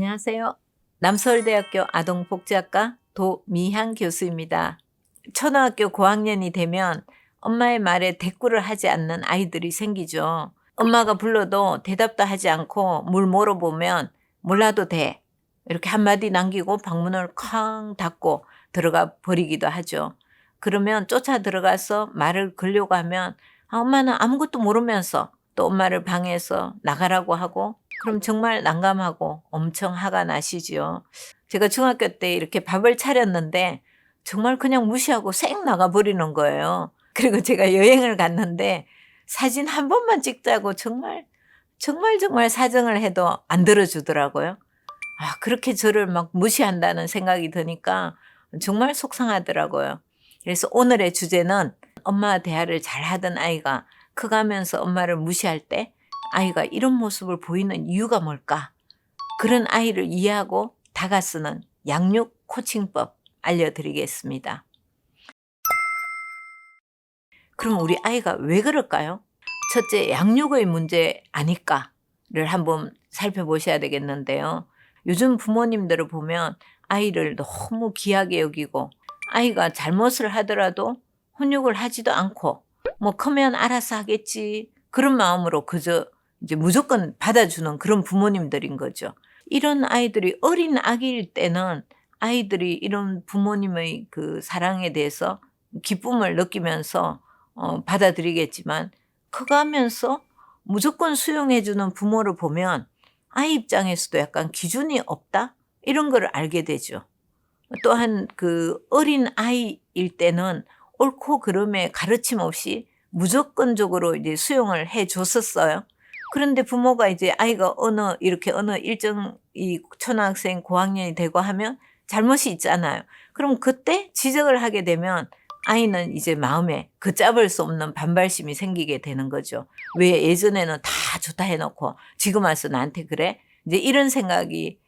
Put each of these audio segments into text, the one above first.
안녕하세요. 남서울대학교 아동복지학과 도미향 교수입니다. 초등학교 고학년이 되면 엄마의 말에 대꾸를 하지 않는 아이들이 생기죠. 엄마가 불러도 대답도 하지 않고 물 물어보면 몰라도 돼. 이렇게 한마디 남기고 방문을 쾅 닫고 들어가 버리기도 하죠. 그러면 쫓아 들어가서 말을 걸려고 하면 엄마는 아무것도 모르면서 또 엄마를 방에서 나가라고 하고 그럼 정말 난감하고 엄청 화가 나시지요. 제가 중학교 때 이렇게 밥을 차렸는데 정말 그냥 무시하고 쌩 나가버리는 거예요. 그리고 제가 여행을 갔는데 사진 한 번만 찍자고 정말 사정을 해도 안 들어주더라고요. 그렇게 저를 막 무시한다는 생각이 드니까 정말 속상하더라고요. 그래서 오늘의 주제는 엄마 대화를 잘하던 아이가 커가면서 엄마를 무시할 때 아이가 이런 모습을 보이는 이유가 뭘까? 그런 아이를 이해하고 다가서는 양육 코칭법 알려드리겠습니다. 그럼 우리 아이가 왜 그럴까요? 첫째, 양육의 문제 아닐까를 한번 살펴보셔야 되겠는데요. 요즘 부모님들을 보면 아이를 너무 귀하게 여기고 아이가 잘못을 하더라도 훈육을 하지도 않고 뭐 크면 알아서 하겠지 그런 마음으로 그저 이제 무조건 받아주는 그런 부모님들인 거죠. 이런 아이들이 어린 아기일 때는 아이들이 이런 부모님의 그 사랑에 대해서 기쁨을 느끼면서 받아들이겠지만 커가면서 무조건 수용해주는 부모를 보면 아이 입장에서도 약간 기준이 없다? 이런 걸 알게 되죠. 또한 그 어린 아이일 때는 옳고 그름의 가르침 없이 무조건적으로 이제 수용을 해 줬었어요. 그런데 부모가 이제 아이가 어느 일정 이 초등학생 고학년이 되고 하면 잘못이 있잖아요. 그럼 그때 지적을 하게 되면 아이는 이제 마음에 걷잡을 수 없는 반발심이 생기게 되는 거죠. 왜 예전에는 다 좋다 해놓고 지금 와서 나한테 그래? 이제 이런 생각이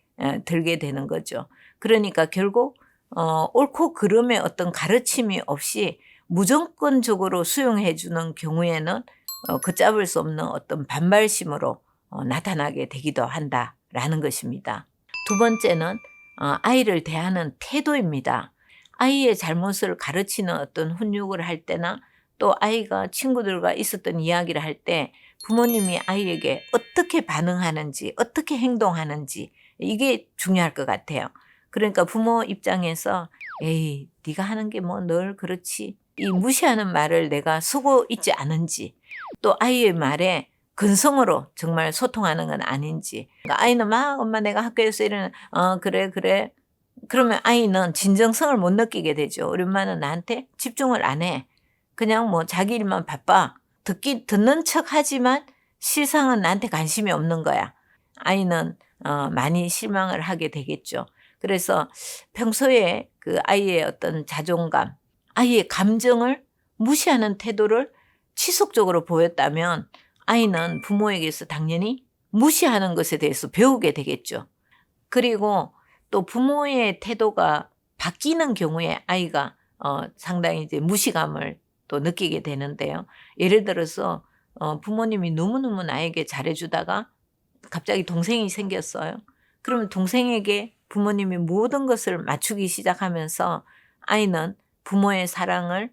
들게 되는 거죠. 그러니까 결국 옳고 그름의 어떤 가르침이 없이 무조건적으로 수용해 주는 경우에는 걷잡을 수 없는 어떤 반발심으로 나타나게 되기도 한다라는 것입니다. 두 번째는 아이를 대하는 태도입니다. 아이의 잘못을 가르치는 어떤 훈육을 할 때나 또 아이가 친구들과 있었던 이야기를 할 때 부모님이 아이에게 어떻게 반응하는지 어떻게 행동하는지 이게 중요할 것 같아요. 그러니까 부모 입장에서 에이 네가 하는 게 뭐 늘 그렇지 이 무시하는 말을 내가 쓰고 있지 않은지 또 아이의 말에 근성으로 정말 소통하는 건 아닌지 그러니까 아이는 막 엄마 내가 학교에서 이러는 그래 그러면 아이는 진정성을 못 느끼게 되죠. 우리 엄마는 나한테 집중을 안 해. 그냥 뭐 자기 일만 바빠. 듣는 척 하지만 실상은 나한테 관심이 없는 거야. 아이는 많이 실망을 하게 되겠죠. 그래서 평소에 그 아이의 어떤 자존감, 아이의 감정을 무시하는 태도를 지속적으로 보였다면 아이는 부모에게서 당연히 무시하는 것에 대해서 배우게 되겠죠. 그리고 또 부모의 태도가 바뀌는 경우에 아이가 상당히 이제 무시감을 또 느끼게 되는데요. 예를 들어서 부모님이 너무너무 나에게 잘해주다가 갑자기 동생이 생겼어요. 그러면 동생에게 부모님이 모든 것을 맞추기 시작하면서 아이는 부모의 사랑을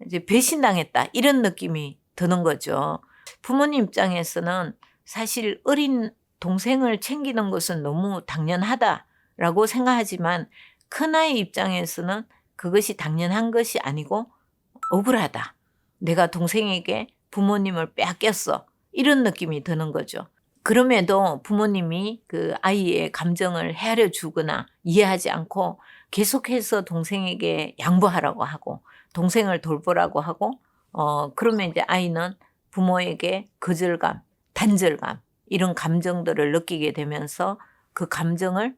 이제 배신당했다 이런 느낌이 드는 거죠. 부모님 입장에서는 사실 어린 동생을 챙기는 것은 너무 당연하다라고 생각하지만 큰아이 입장에서는 그것이 당연한 것이 아니고 억울하다. 내가 동생에게 부모님을 빼앗겼어. 이런 느낌이 드는 거죠. 그럼에도 부모님이 그 아이의 감정을 헤아려 주거나 이해하지 않고 계속해서 동생에게 양보하라고 하고 동생을 돌보라고 하고 그러면 이제 아이는 부모에게 거절감, 단절감 이런 감정들을 느끼게 되면서 그 감정을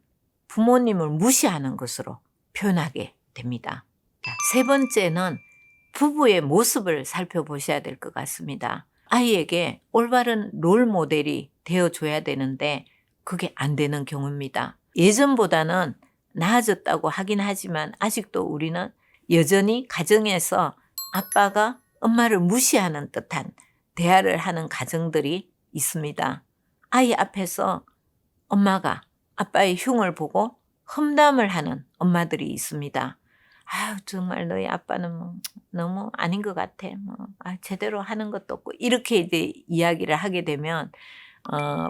부모님을 무시하는 것으로 표현하게 됩니다. 세 번째는 부부의 모습을 살펴보셔야 될 것 같습니다. 아이에게 올바른 롤 모델이 되어줘야 되는데 그게 안 되는 경우입니다. 예전보다는 나아졌다고 하긴 하지만 아직도 우리는 여전히 가정에서 아빠가 엄마를 무시하는 듯한 대화를 하는 가정들이 있습니다. 아이 앞에서 엄마가 아빠의 흉을 보고 험담을 하는 엄마들이 있습니다. 아유, 정말 너희 아빠는 뭐 너무 아닌 것 같아. 뭐, 제대로 하는 것도 없고. 이렇게 이제 이야기를 하게 되면,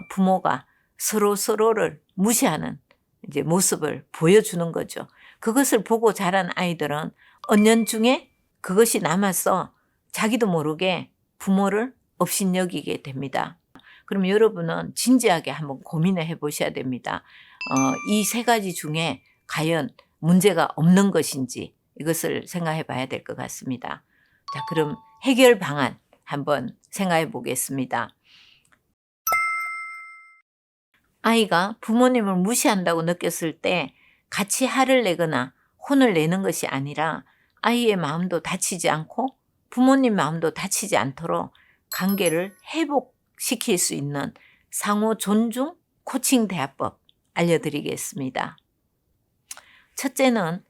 부모가 서로를 무시하는 이제 모습을 보여주는 거죠. 그것을 보고 자란 아이들은 은연중에 그것이 남아서 자기도 모르게 부모를 업신여기게 됩니다. 그럼 여러분은 진지하게 한번 고민을 해보셔야 됩니다. 이 세 가지 중에 과연 문제가 없는 것인지 이것을 생각해 봐야 될 것 같습니다. 자, 그럼 해결 방안 한번 생각해 보겠습니다. 아이가 부모님을 무시한다고 느꼈을 때 같이 화를 내거나 혼을 내는 것이 아니라 아이의 마음도 다치지 않고 부모님 마음도 다치지 않도록 관계를 회복시킬 수 있는 상호 존중 코칭 대화법 알려드리겠습니다. 첫째는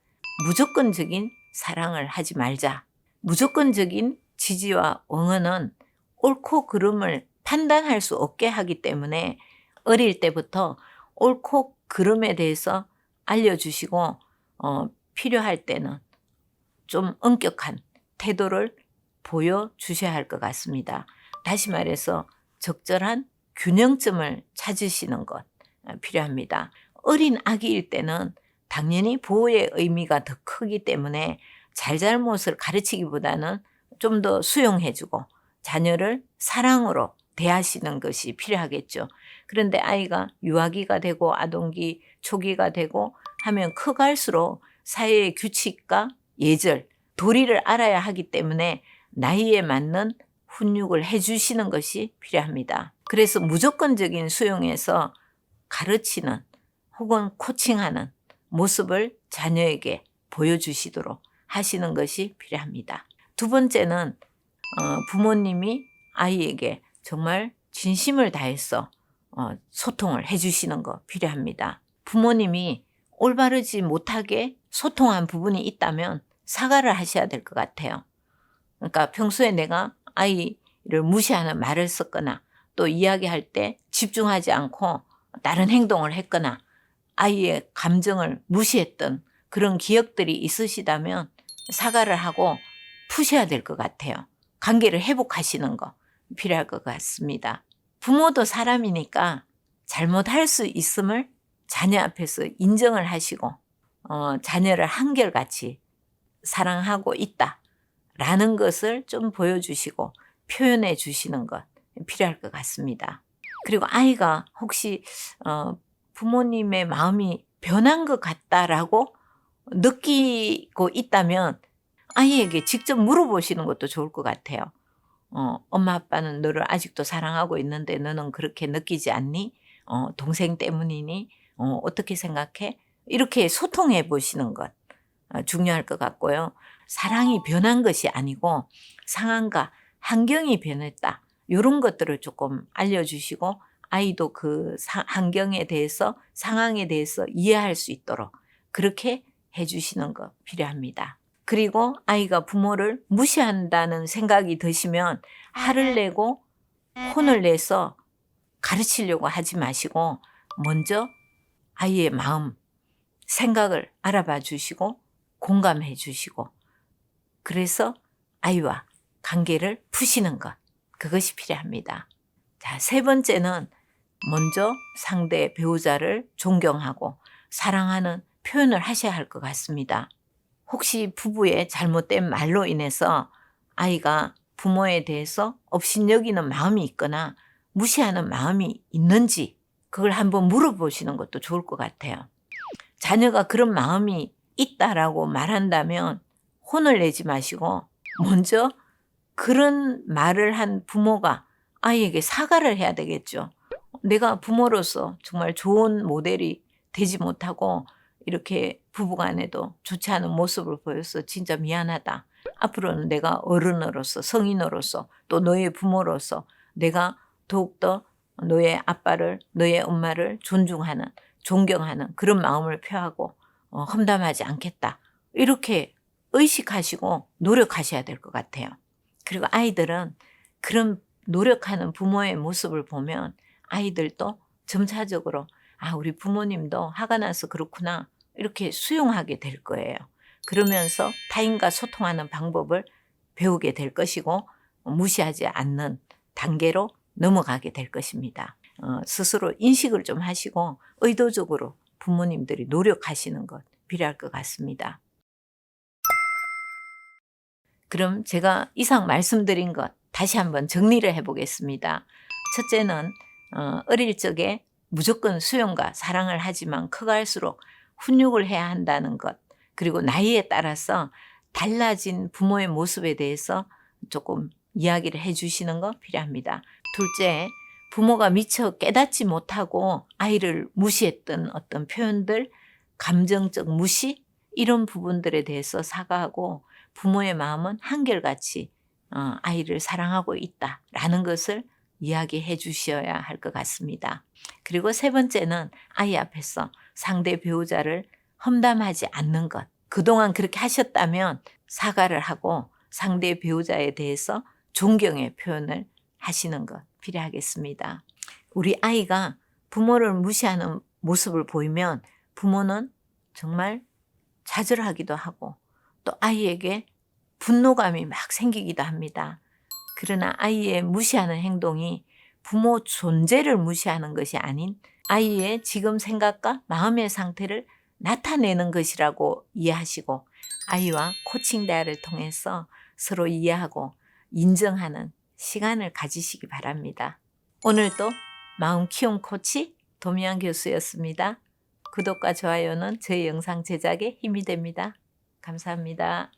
무조건적인 사랑을 하지 말자. 무조건적인 지지와 응원은 옳고 그름을 판단할 수 없게 하기 때문에 어릴 때부터 옳고 그름에 대해서 알려주시고 필요할 때는 좀 엄격한 태도를 보여주셔야 할 것 같습니다. 다시 말해서 적절한 균형점을 찾으시는 것 필요합니다. 어린 아기일 때는 당연히 보호의 의미가 더 크기 때문에 잘잘못을 가르치기보다는 좀 더 수용해주고 자녀를 사랑으로 대하시는 것이 필요하겠죠. 그런데 아이가 유아기가 되고 아동기 초기가 되고 하면 커갈수록 사회의 규칙과 예절, 도리를 알아야 하기 때문에 나이에 맞는 훈육을 해주시는 것이 필요합니다. 그래서 무조건적인 수용에서 가르치는 혹은 코칭하는 모습을 자녀에게 보여주시도록 하시는 것이 필요합니다. 두 번째는 부모님이 아이에게 정말 진심을 다해서 소통을 해주시는 거 필요합니다. 부모님이 올바르지 못하게 소통한 부분이 있다면 사과를 하셔야 될 것 같아요. 그러니까 평소에 내가 아이를 무시하는 말을 썼거나 또 이야기할 때 집중하지 않고 다른 행동을 했거나 아이의 감정을 무시했던 그런 기억들이 있으시다면 사과를 하고 푸셔야 될 것 같아요. 관계를 회복하시는 거 필요할 것 같습니다. 부모도 사람이니까 잘못할 수 있음을 자녀 앞에서 인정을 하시고 자녀를 한결같이 사랑하고 있다라는 것을 좀 보여주시고 표현해 주시는 것 필요할 것 같습니다. 그리고 아이가 혹시 부모님의 마음이 변한 것 같다라고 느끼고 있다면 아이에게 직접 물어보시는 것도 좋을 것 같아요. 엄마 아빠는 너를 아직도 사랑하고 있는데 너는 그렇게 느끼지 않니? 동생 때문이니? 어떻게 생각해? 이렇게 소통해 보시는 것 중요할 것 같고요. 사랑이 변한 것이 아니고 상황과 환경이 변했다. 이런 것들을 조금 알려주시고 아이도 그 환경에 대해서 상황에 대해서 이해할 수 있도록 그렇게 해주시는 거 필요합니다. 그리고 아이가 부모를 무시한다는 생각이 드시면 화를 내고 혼을 내서 가르치려고 하지 마시고 먼저 아이의 마음, 생각을 알아봐 주시고 공감해 주시고 그래서 아이와 관계를 푸시는 것, 그것이 필요합니다. 자, 세 번째는 먼저 상대 배우자를 존경하고 사랑하는 표현을 하셔야 할 것 같습니다. 혹시 부부의 잘못된 말로 인해서 아이가 부모에 대해서 업신여기는 마음이 있거나 무시하는 마음이 있는지 그걸 한번 물어보시는 것도 좋을 것 같아요. 자녀가 그런 마음이 있다라고 말한다면 혼을 내지 마시고 먼저 그런 말을 한 부모가 아이에게 사과를 해야 되겠죠. 내가 부모로서 정말 좋은 모델이 되지 못하고 이렇게 부부간에도 좋지 않은 모습을 보여서 진짜 미안하다. 앞으로는 내가 어른으로서 성인으로서 또 너의 부모로서 내가 더욱더 너의 아빠를 너의 엄마를 존중하는 존경하는 그런 마음을 표하고 험담하지 않겠다. 이렇게 의식하시고 노력하셔야 될 것 같아요. 그리고 아이들은 그런 노력하는 부모의 모습을 보면 아이들도 점차적으로 아, 우리 부모님도 화가 나서 그렇구나 이렇게 수용하게 될 거예요. 그러면서 타인과 소통하는 방법을 배우게 될 것이고 무시하지 않는 단계로 넘어가게 될 것입니다. 스스로 인식을 좀 하시고 의도적으로 부모님들이 노력하시는 것 필요할 것 같습니다. 그럼 제가 이상 말씀드린 것 다시 한번 정리를 해보겠습니다. 첫째는 어릴 적에 무조건 수용과 사랑을 하지만 커갈수록 훈육을 해야 한다는 것, 그리고 나이에 따라서 달라진 부모의 모습에 대해서 조금 이야기를 해주시는 거 필요합니다. 둘째, 부모가 미처 깨닫지 못하고 아이를 무시했던 어떤 표현들, 감정적 무시 이런 부분들에 대해서 사과하고 부모의 마음은 한결같이 아이를 사랑하고 있다라는 것을 이야기해 주셔야 할 것 같습니다. 그리고 세 번째는 아이 앞에서 상대 배우자를 험담하지 않는 것. 그동안 그렇게 하셨다면 사과를 하고 상대 배우자에 대해서 존경의 표현을 하시는 것 필요하겠습니다. 우리 아이가 부모를 무시하는 모습을 보이면 부모는 정말 좌절하기도 하고 또 아이에게 분노감이 막 생기기도 합니다. 그러나 아이의 무시하는 행동이 부모 존재를 무시하는 것이 아닌 아이의 지금 생각과 마음의 상태를 나타내는 것이라고 이해하시고 아이와 코칭 대화를 통해서 서로 이해하고 인정하는 시간을 가지시기 바랍니다. 오늘도 마음 키움 코치 도미안 교수였습니다. 구독과 좋아요는 저희 영상 제작에 힘이 됩니다. 감사합니다.